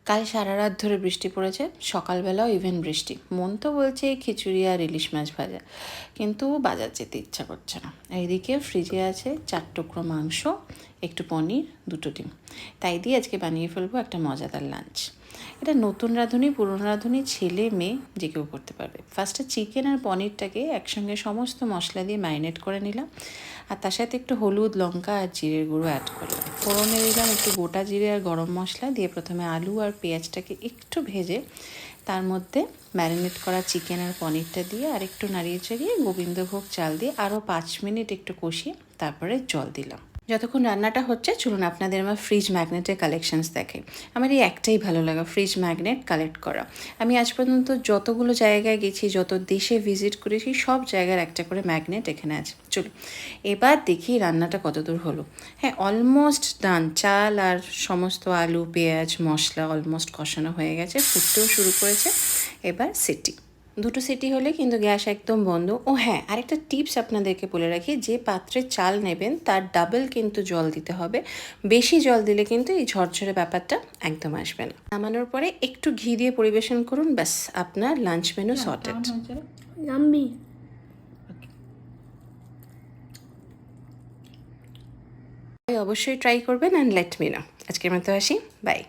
কাল সারা রাত ধরে বৃষ্টি পড়েছে, সকালবেলাও ইভেন বৃষ্টি। মন তো বলছে খিচুড়ি আর ইলিশ মাছ ভাজা, কিন্তু বাজার যেতে ইচ্ছা করছে না। এইদিকে ফ্রিজে আছে 4 টুকরো মাংস, একটু পনির, 2টো ডিম। তাই দিয়ে আজকে বানিয়ে ফেলবো একটা মজাদার লাঞ্চ। এটা নতুন রাঁধুনি, পুরনো রাঁধুনি, ছেলে মেয়ে যে কেউ করতে পারবে। ফার্স্টে চিকেন আর পনিরটাকে একসঙ্গে সমস্ত মশলা দিয়ে ম্যারিনেট করে নিলাম, আর তার সাথে একটু হলুদ, লঙ্কা আর জিরের গুঁড়ো অ্যাড করলাম। ফোড়নে দিলাম একটু গোটা জিরে আর গরম মশলা দিয়ে। প্রথমে আলু আর পেঁয়াজটাকে একটু ভেজে তার মধ্যে ম্যারিনেট করা চিকেন আর পনিরটা দিয়ে আর একটু নাড়িয়ে চাড়িয়ে গোবিন্দভোগ চাল দিয়ে আরও 5 মিনিট একটু কষিয়ে তারপরে জল দিলাম। যতক্ষণ রান্নাটা হচ্ছে চলুন আপনাদের আমার ফ্রিজ ম্যাগনেটের কালেকশানস দেখে। আমার এই একটাই ভালো লাগা, ফ্রিজ ম্যাগনেট কালেক্ট করা। আমি আজ পর্যন্ত যতগুলো জায়গায় গেছি, যত দেশে ভিজিট করেছি, সব জায়গার একটা করে ম্যাগনেট এখানে আছে। চলুন এবার দেখি রান্নাটা কতদূর হলো। হ্যাঁ, অলমোস্ট ডান। চাল আর সমস্ত আলু, পেঁয়াজ, মশলা অলমোস্ট কষানো হয়ে গেছে, ফুটতেও শুরু করেছে। এবার সিটি, 2টো সিটি হলে কিন্তু গ্যাস একদম বন্ধ। ও হ্যাঁ, আরেকটা টিপস আপনাদেরকে বলে রাখি, যে পাত্রে চাল নেবেন তার ডাবল কিন্তু জল দিতে হবে। বেশি জল দিলে কিন্তু এই ঝরঝরে ব্যাপারটা একদম আসবে না। নামানোর পরে একটু ঘি দিয়ে পরিবেশন করুন, ব্যাস আপনার লাঞ্চ মেনু সর্টেড। Yummy. অবশ্যই ট্রাই করবেন অ্যান্ড লেট মি নো। আজকের মতো আসি, বাই।